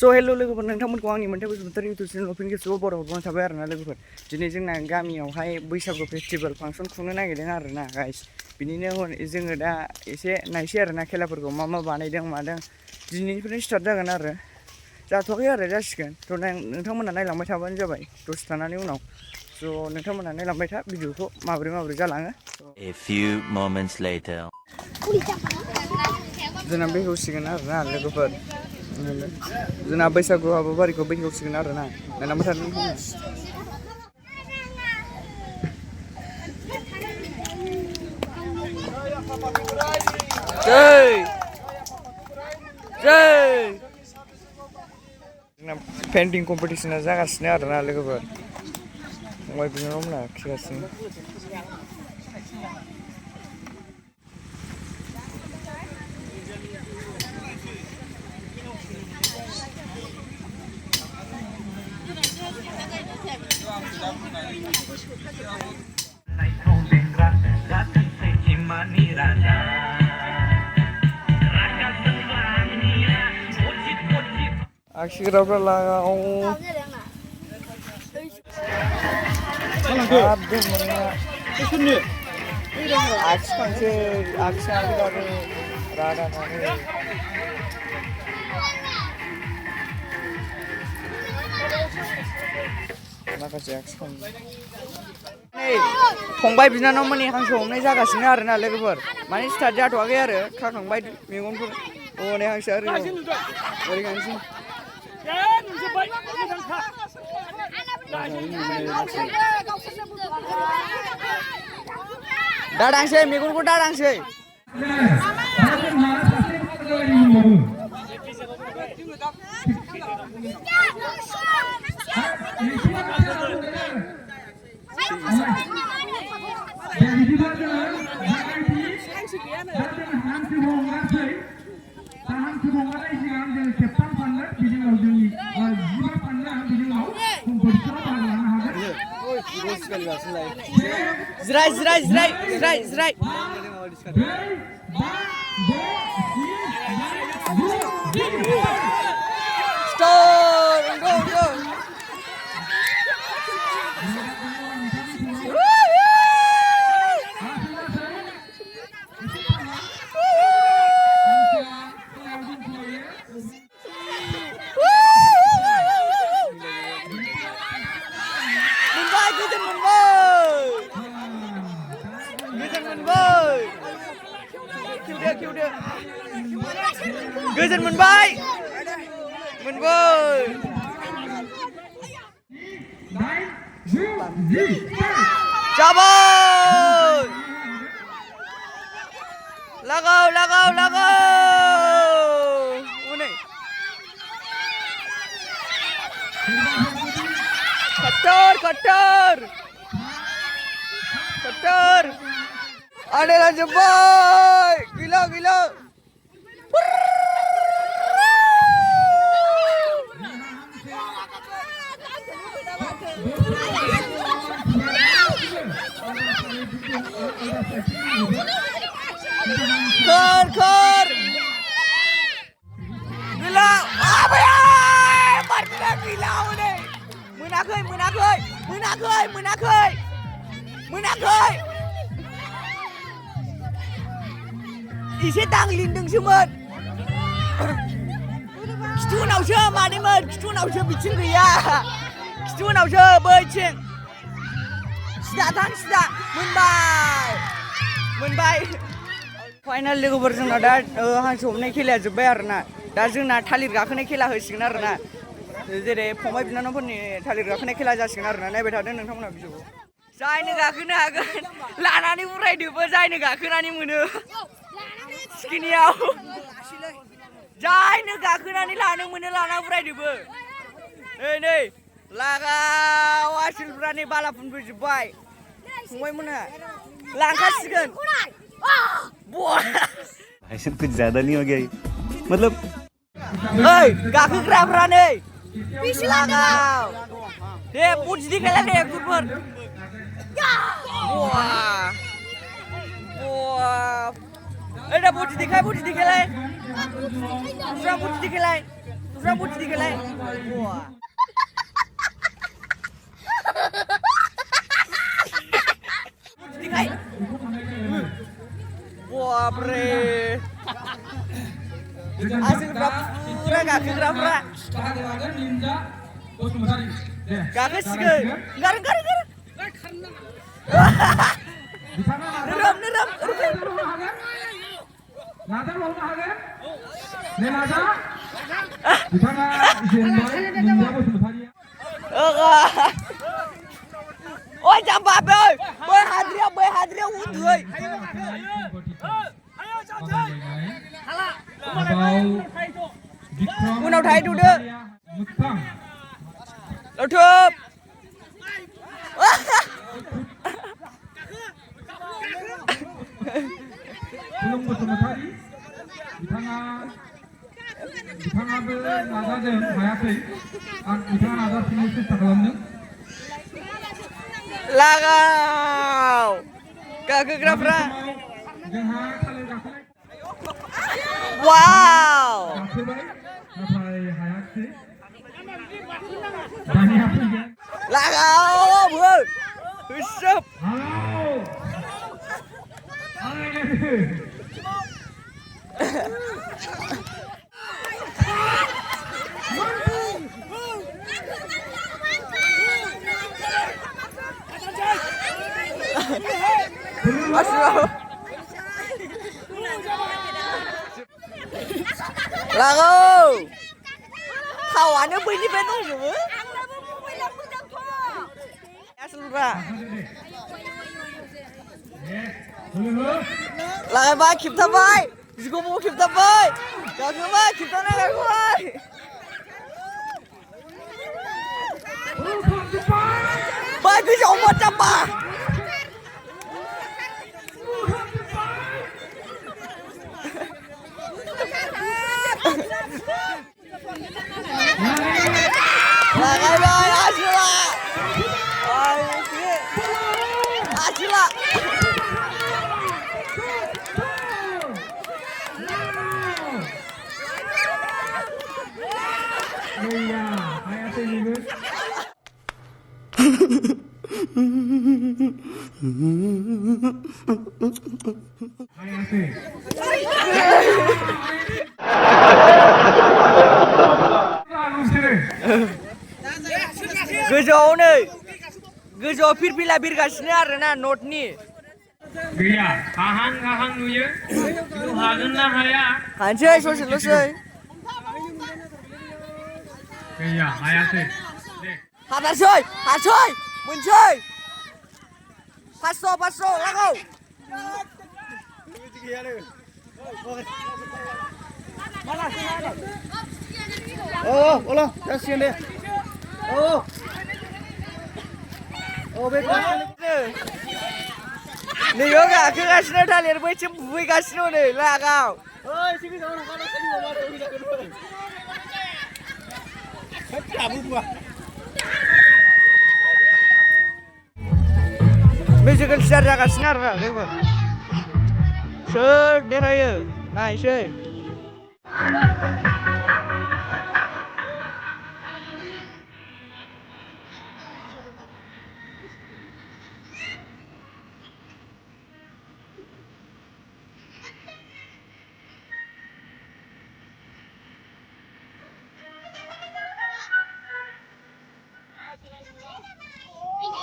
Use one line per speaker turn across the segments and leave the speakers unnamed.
So hello लोगोफोर नोंथांमोनखौ आंनि मोनसे बसुमतारी इउटुब चेनेलाव फिन खेबसेबाव बरायहरनाय थाबाय आरोना लोगोफोर दिनै जोंना गामियावहाय बैसागु फेस्टिभेल फांसन खुंनो नागिरदों आरोना गाइस बिनिनो जोङो दा एसे नायसै आरोना खेलाफोरखौ मा बानायदों मादों दिनैनिफ्रायनो स्टार्ट जागोन आरो जाथ'वाखै आरो जासिगोन थ' नोंथांमोना नायलांबाय थाबानो जाबाय दसे थानानै उनाव स' नोंथांमोना नायलांबाय था भिडिअखौ माबोरै जालाङो
A few moments later
जोंना बेखेवसिगोन आरोना लोगोफोर जोंना बैसागु हाबाफारिखौ बेखेवसिगोन आरोना नायलांबाय थादों जै जोंना पेन्टिं कम्पिटिसना जागासिनो आरोना लोगोफोर फंबाय बिनानावमोना खिगासिनो Aksigrafra lagaw abdum mereka kesunnya aks kanse aks aksigrafra rada nani माखासे aks kan नै फंबाय बिनानावमोननि हांसो हमनाय जागासिनो आरोना लोगोफोर माने स्टार्ट जाथ'वाखै आरो खाखांबाय मेगनफोर हनै हांसोआ ओरै गांसो दादांसै मेगनखौ दादांसै Zrai. Stop! Go! Gozen मोनबाय जाबाय लगाव उनै खट्टर आने लाजोब्बाय गैला Kor gila apa ya markna gila udah monakai ise tanglindोंसोमोन खिथुनावसो मादैमोन खिथुनावसो बिथिं गैया खिथुनावसो बैथिं सिदा मोनबाय फाइनाल लोगोफोर जोंना दा हांसो हमनाय खेलाया जोब्बाय आरोना दा जोंना थालिर गाखोनाय खेला होसिगोन आरोना जेरै फंबाय बिनानावफोरनि थालिर गाखोनाय खेला जासिगोन आरोना नायबाय थादों नोंथांमोना भिडिअखौ जायनो गाखोनो हागोन लानानै उरायदोबो जायनो गाखोनानै मोनो सिखिनियाव जायनो गाखोनानै लानो मोनो लाना उरायदोबो नै लागाव आसिलफ्रानि बाला फुनफैजोब्बाय फंबायमोनहा लांखासिगोन
ऐसे कुछ ज्यादा नहीं हो गया मतलब
गाखोग्राफ्रा नै लागाव दे बुद्धि खेला दे गुरफोर এটা বুদ্ধি দেখাই বুদ্ধি দেখাই বুদ্ধি দেখাই Fura bukti kelai. Wah. Bukti kai. Wah bre. Asik fura gak fura. Gak kesige. Gar. Neram.
나자 먹나 하게? 네 나자. 이상아 이제 민자고 못하니?
Ôi chăm bà ơi, bơi hai đứa uống người. Muốn nào thấy đủ được. Đâu thơm.
belum 못하니? 이상아도 나자든 가야지. 이상아 나자 스무스 taklamnya.
Lagau. Kagak gerafra. Wow. Lagau bro. Usap. Asal. Lagau. Kawannya begini penuh juga. Asal lah. Lagai bay kịp thăm bay. Cô mua kịp thăm bay. Cả cứ bay kịp thăm này cả bay. Bay cứ giống 100 bà. Lagai bay Asila. Asila. Goजौआव नै गोजौआव फिरफिला बिरगासिनो आरोना नटनि
गैया हाहां नुयो हागोन ना हाया
हानसै ससेल'सै
गैया हायासै
हाथारसै मोनसै 500 लागाव
Olah, kasihan deh.
नै यो गाखोगासिनो थालिर बैथिं बुबैगासिनो नै लागाव मिउजिकेल चेयार जागासिनो आरोना लोगोफोर सोर देरहायो नायसै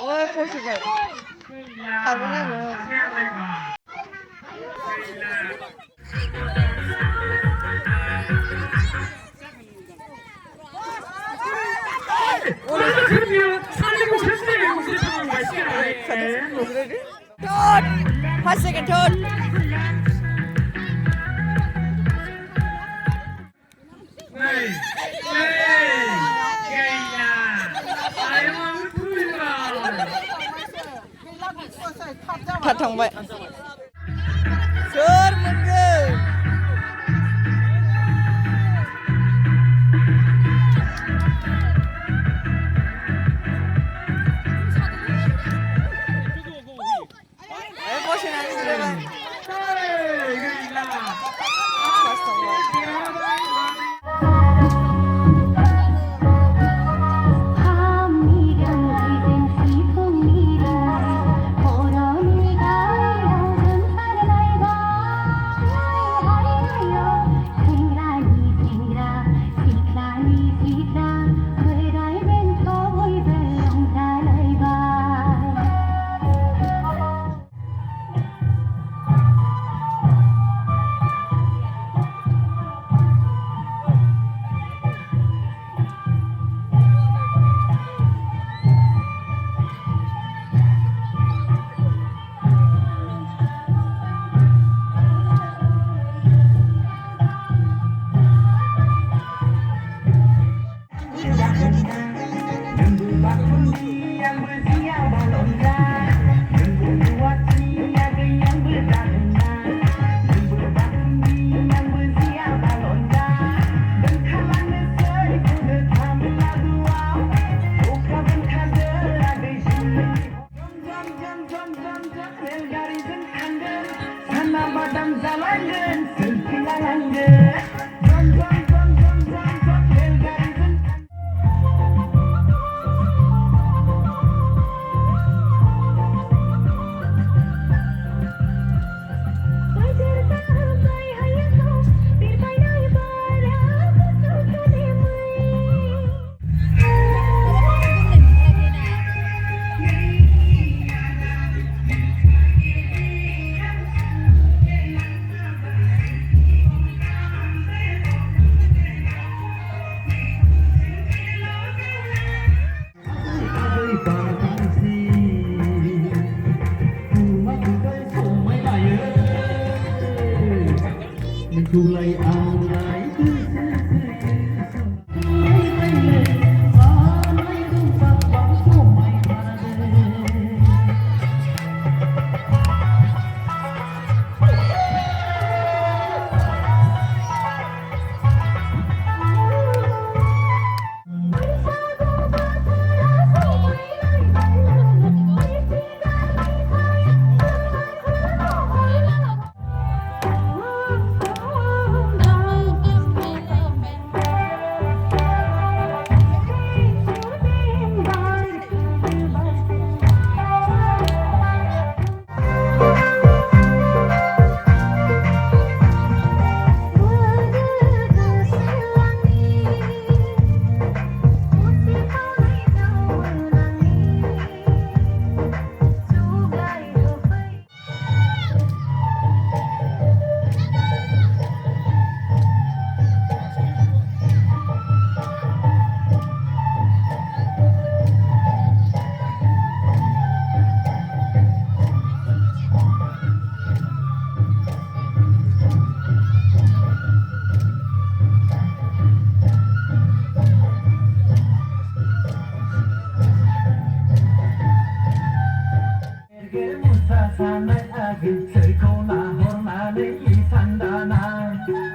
Ôi, khôi phục vậy. Thật cái này rồi. Third! 5 second third! Thật thằng vậy. Sớm mình ghê. Em có xe này đi đây. Thật thằng vậy.
Julai alai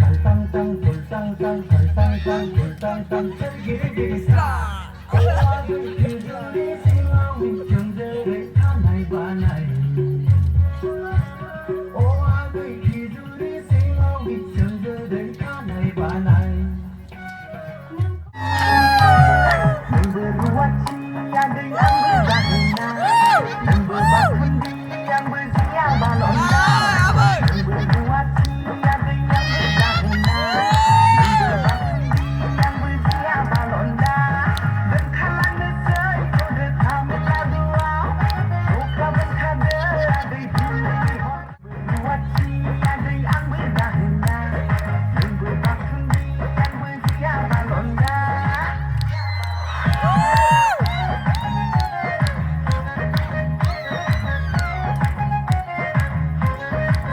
Tang tang tang tang tang tang tang tang tang tang tang